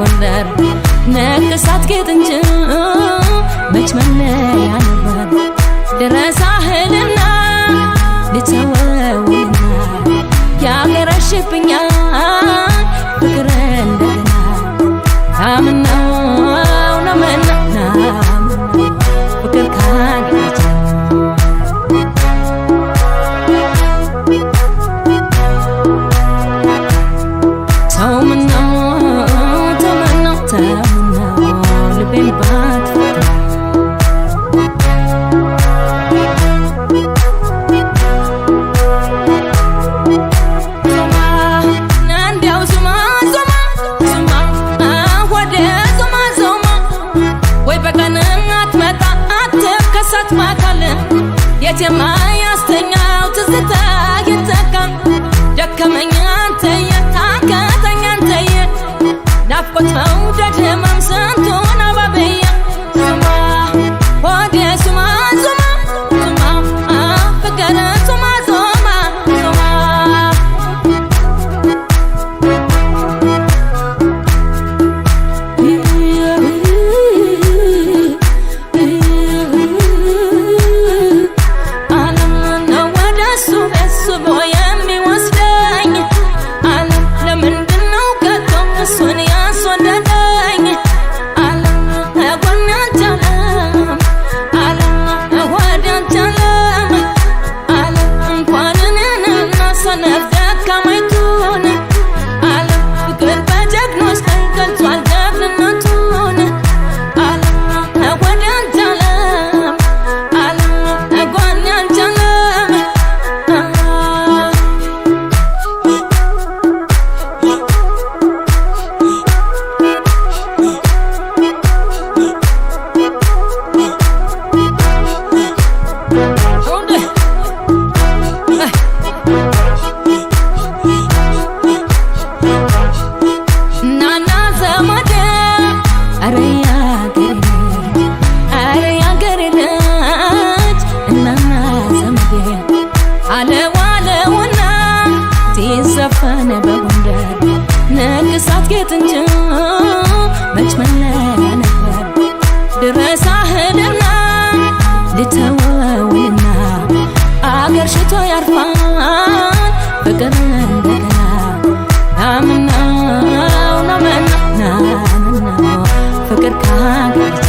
በጎንደር ነቅሳት ጌጥ እንጂ መች መለያ ነበር ድረሳህልና ልተወውና ያገረሽብኛል ፍቅር እንደገና አምናው ነመና ፍቅር ካገኘች ሰው ምነው ተመናው ልቤን ባትፈታ የቴማ ያስተኛው ትዝታ ይተካም ደከመኝ አንተየ ታከተኝ አንተየ ናፍቆት መውደድ ህመም ስንቱን አባብዬ ሱማ ወደ ሱማ ሱማ ሱማ ፍቅር ሱማ ሱማ ሱማ ዘፈነ በጎንደር ነቅሳት ጌጥ እንጂ መች መለያ ነበር ድረሳህልና ልተወውና አገር ሽቶ ያርፋል ፍቅር እንደገና ናምናው ናመና ፍቅር ካገኘች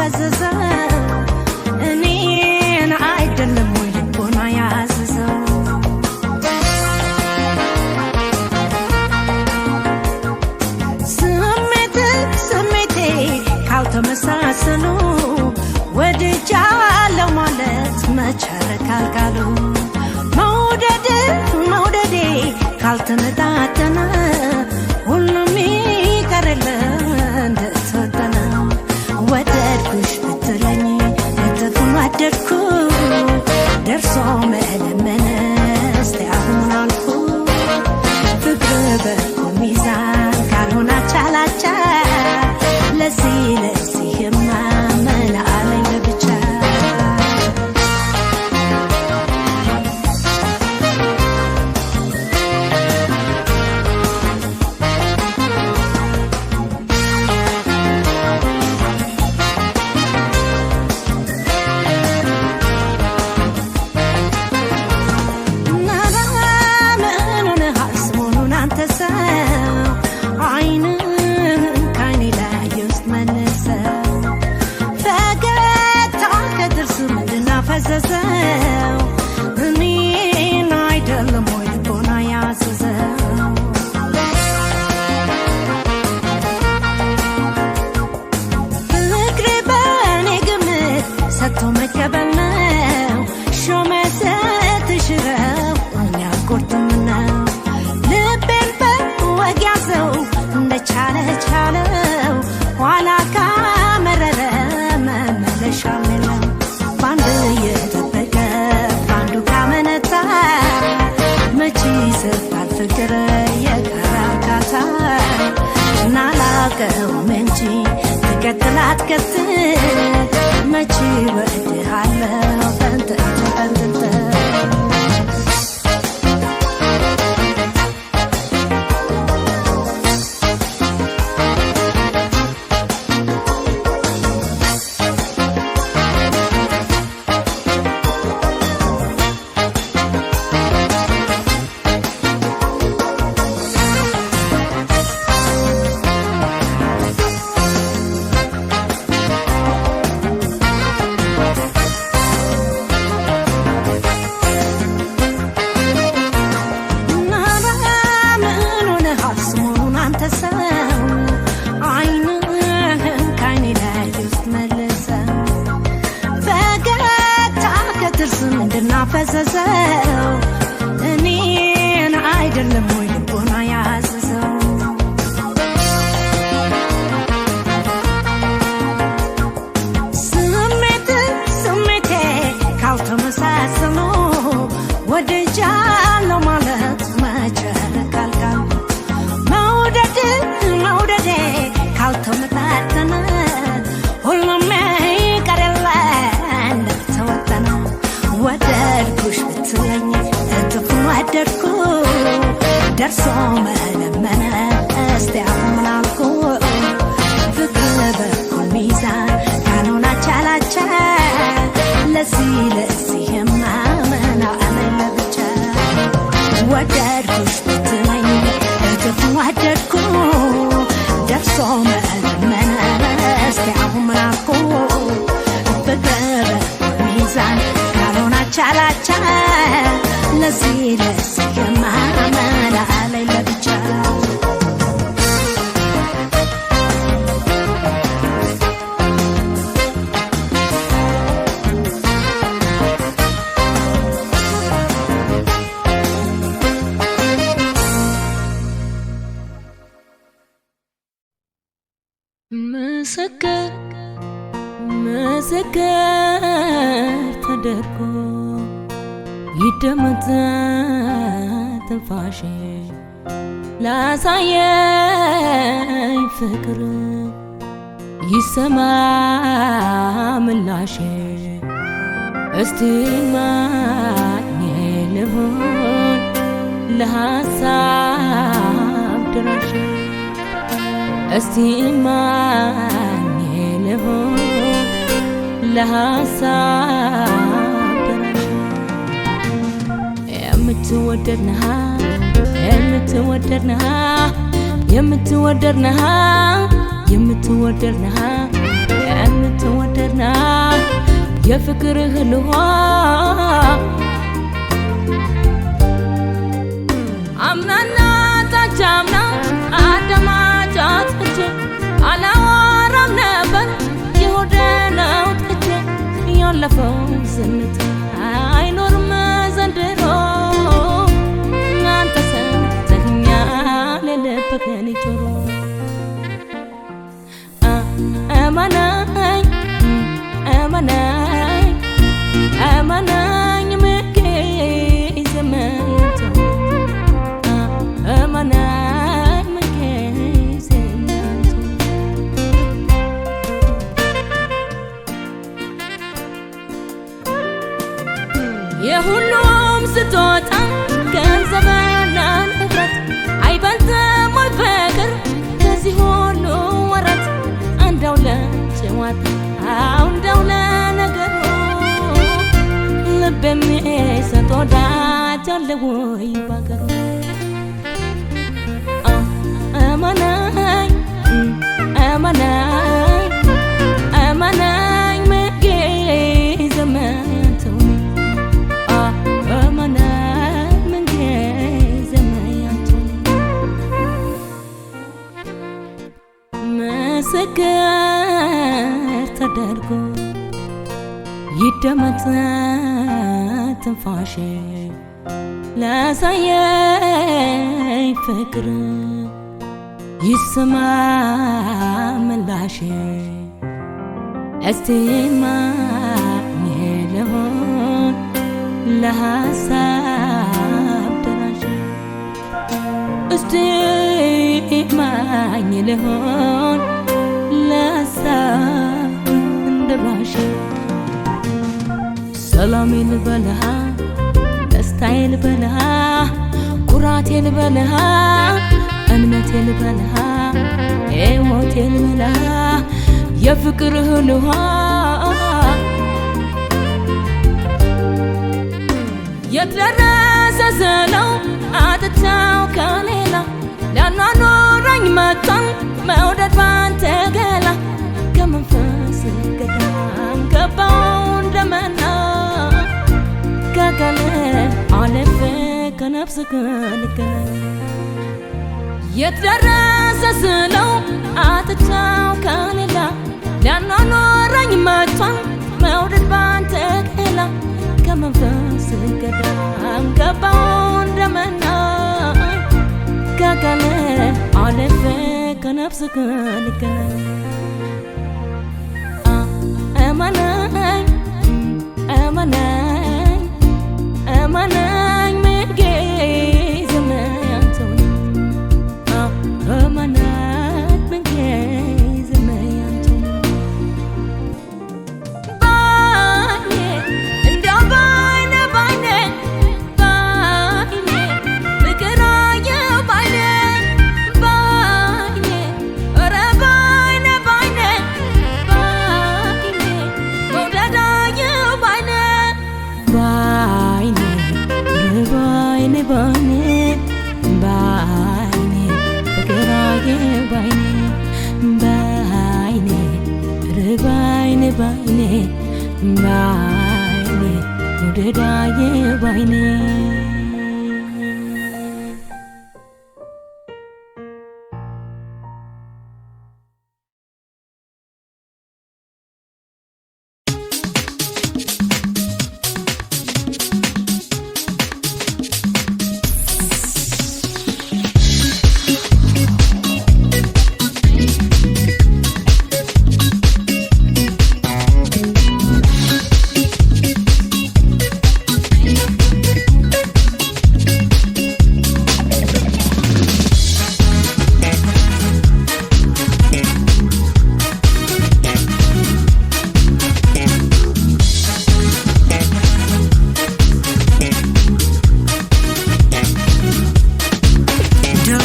ፈዘዘው እኔን አይደለም ወይ ልቦና ያዘዘው ስሜቴ ካልተመሳሰሉ ወድጃለሁ ማለት መቸረካል ካሉ መውደዴ ካልተመጣጠነ ሁሉም ይቀርል እንደተወጠነ ወደድኩሽ ብትለኝ እጥፉን ወደድኩ ደርሶ መለመነ እስቲ አሁን አልኩ ፍቅር በኩል ሚዛን ካልሆነ አቻላቻ ለዚህማ ምን አለኝ ለብቻ ፈዘዘው እኔን አይደለም ወይ ልቦና ያዘዘው ፍቅር በእኔ ግምት ሰጥቶ መቀበል ነው ሾመ ስትሽረው እኔ አልቆርጥም ነው ልቤን በወግ ያዘው እንደቻለ ቻለው ኋላ ካመረረ መመለሻ የለም ባንድ እየጠበቀ ባንዱ ካመነታ መቼ ይሰጣል ፍቅር የቀረ እርካታ ናላቀውም እንጂ ትቀጥል አትቀጥል መቼ ወድሃለሁ ፈንጥጥ ፈዘዘው እኔን አይደለም ወይ ልቦና ያዘዘው ስሜቴ ካልተመሳሰሉ ወድጃለሁ ማለት መቸረካል ካሉ መውደዴ ካልተመጣጠነ ሁሉም ይቀርል እንደተወጠነ ወደድኩሽ ብትለኝ እጥፉን ወደድኩ ደርሶ መለመነ እስቲ አሁን አልኩ ፍቅር በኩል ሚዛን ካልሆነ አቻላቻ ለዚህማ ምን አለኝ ለብቻ ወደድኩሽ ብትለኝ እጥፉን ወደድኩ ደርሶ መለመነ እስቲ አሁን አልኩ ፍቅር በኩል ሚዛን ቻላቻ ለዚህማ ምን አለኝ ለብቻ ምስክር ተደርጎ ይደመጥ ትንፋሼ ላሳየኝ ፍቅር ይሰማ ምላሼ እስቲ ማኝ ልሆን ለሐሳብ ድራሽ እስቲ ማኝ ልሆን ለሐሳብ ድራሽ የምትወደድነህ የምትወደድነህ የምትወደድነህ የምትወደድነህ የምትወደድ እንደገና የፍቅርህ ልዋ አምናና ታቻምና አደማጫት እጄ አላወራም ነበር የሆደነው ጥጄ ያለፈው ዝምታ አይኖርም ዘንድሮ አንተ ሰተኸኛል የልብህን ጆሮ አማናኝ አማናኝ አማናኝ ምቄ ዘመንቶ አማናኝ ምቄ ዘመንቶ የሁሉም ስጦታ ገንዘብና ንብረት አይበልጥም ወይ ፍቅር ከዚህ ሁሉ ወረት እንደው ለጨዋታው እንደው ለነገሩ ልብ የሚሰጥ ወዳጅ አለ ወይ ባገሩ አማናኝ አማናኝ አማናኝ ምቄ ዘመንተው አማናኝ ምቄ ዘመንተው ምስክር ተደርጎ ይደመጥ ትንፋሼ ላሳየኝ ፍቅር ይስማ ምላሼ እስቲ ማን ልሆን ለሐሳብ ደራሼ እስቲ ማን ልሆን ለሐሳብ ደራሼ ሰላሜ ልበልሃ ደስታዬ ልበልሃ ኩራቴ ልበልሃ እምነቴ ልበልሃ ሕይወቴ ልበልሃ የፍቅርህ ልዋ የት ደረሰ ስለው አጥቻው ከሌላ ሊያኗኑረኝ መጣን መውደድ ባንተ ገላ ከመንፈስ ገዳም ገባው እንደመና ከቀን አለፈ ከነፍስ ከልገና የት ደረሰ ስለው አጥቻው ከሌላ ሊያኗኑረኝ መጣን መውደድ ባንተ ገላ ከመንፈስ ገዳም ገባው እንደመና ከቀን አለፈ ከነፍስ ከልገና አማናኝ አማናኝ አማናኝ ምቄ ዘመንተው አማናኝ ምቄ ዘመንተው ባይኔ እንደው ባይኔ ባይኔ ባይኔ ፍቅር አየሁ ባይኔ ባይኔ ኧረ ባይኔ ባይኔ ባይኔ መውደድ አየሁ ባይኔ ባይኔ ባይኔ ባይኔ ባይኔ ፍቅር አየሁ ባይኔ ባይኔ ባይኔ ባይኔ ባይኔ መውደድ አየሁ ባይኔ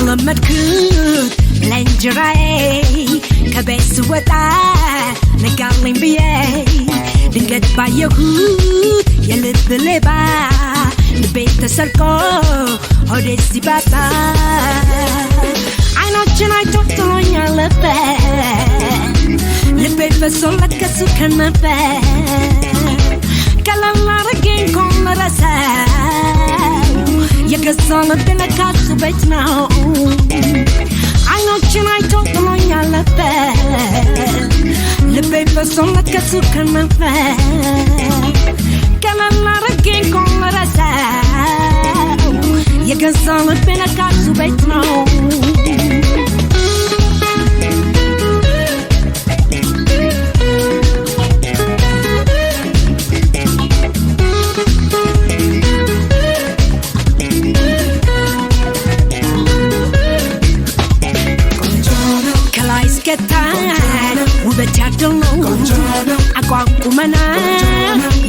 ለመድኩት ለእንጀራዬ ከቤት ስወጣ ነጋልኝ ብዬ ድንገት ባየሁት የልብ ሌባ ልቤ ተሰርቆ ሆዴ ሲባባ አይኖችን አይቶ ጥሎኛል ልቤ በሶለት ከሱ ከነበር ከላላረገኝ ኮንረሳው የገዛው ልቤን ካሱ ቤት ነው አይኖችን አይቶ ጥሎኛል ነበር ልቤ በሶለት ከሱ ከነበር ከላላረገኝ ኮንረሳው የገዛው ልቤን ካሱ ቤት ነው ውበት ያደለው አቋቁመና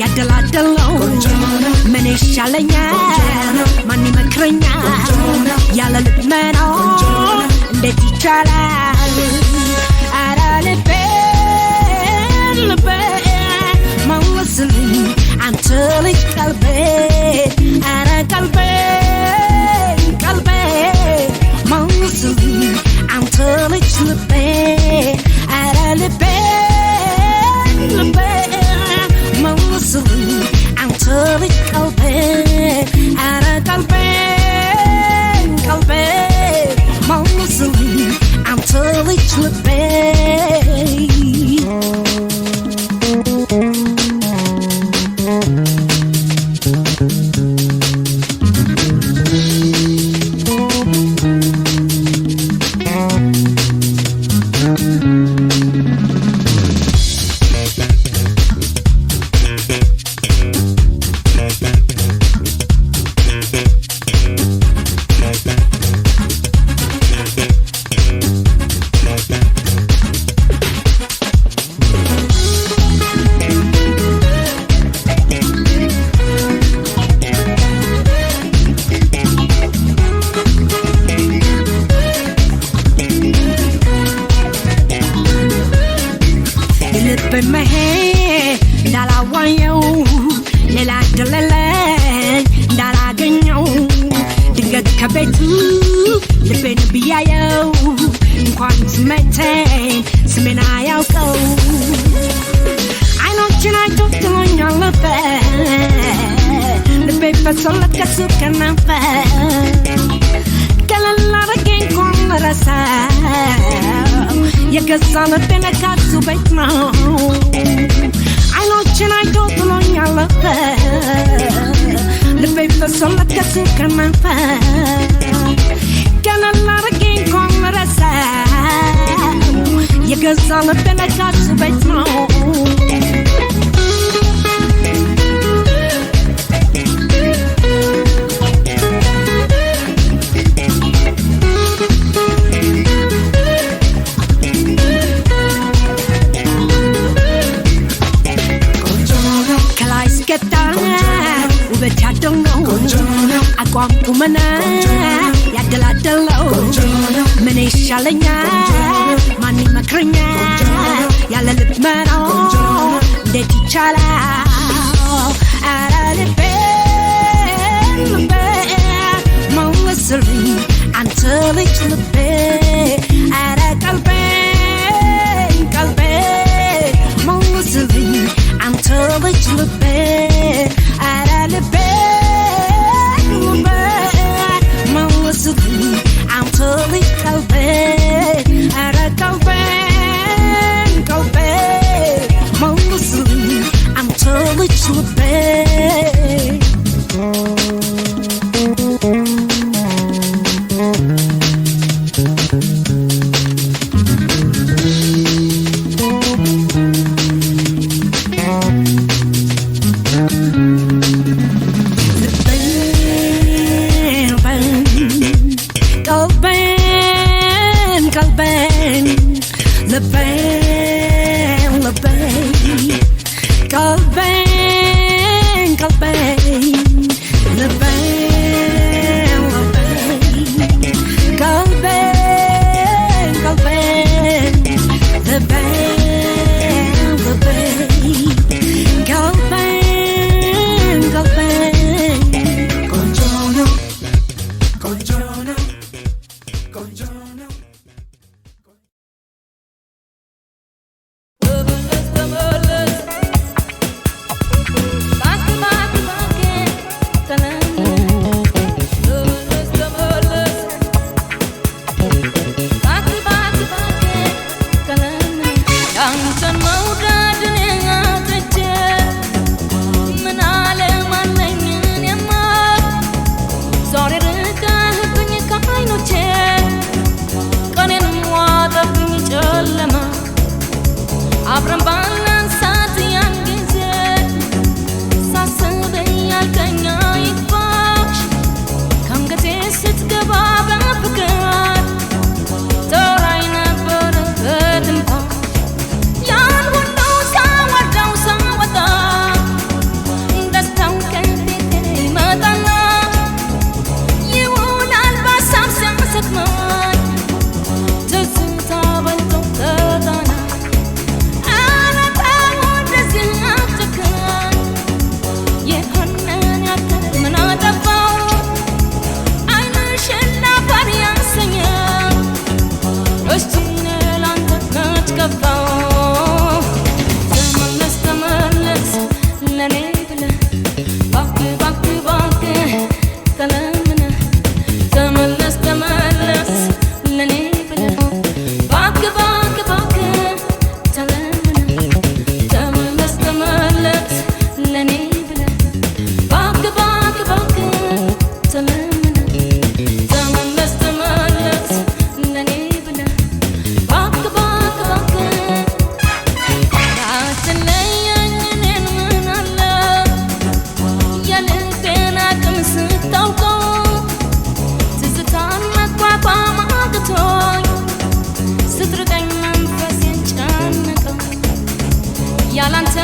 ያደላደለው ምን ይሻለኛል ማን ይመክረኛል ያለ ልብ መኖር እንዴት ይቻላል አረ ልቤ መልስልኝ አንተ ልጅ ቀልቤ አረ ቀልቤ መልስልኝ አንተ ልጅ ልቤ አረ ልቤ መልስልኝ አንተ ልጅ ቀልቤ አረ ቀልቤ መልስልኝ አንተ ልጅ ልቤ በመሄድ እንዳላዋየው ሌላ ደለለኝ እንዳላገኘው ድንገት ከቤቱ ልቤን ብያየው እንኳን ስሜቴን ስሜን አያውቀው አይኖችን አይቶ ጥሎኛል ነበር ልቤ በሶለት ከሱ ከነበር ቀለል አረገኝ ኮንረሳው የገዛ ልቤን ካሱ ቤት ነው አይኖችን አይቶ ጥሎኛል ነበር ልቤ በሶለት ከሱ ከነበር ቀለል አረገኝ ኮንረሳው የገዛ ልቤን ካሱ ቤት ነው ውበት ያደለው አቋቁመና ያደላደለው ምን ይሻለኛል ማን ይመክረኛል ያለ ልብ መኖር እንዴት ይቻላል አረ ልቤ መልስልኝ አንተ ልጅ ልቤ አረ ቀልቤ መልስልኝ አንተ ልጅ ልቤ አረ ልቤ መልስልኝ አንተ ልጅ ቀልቤ አረ ቀልቤ ያላንተ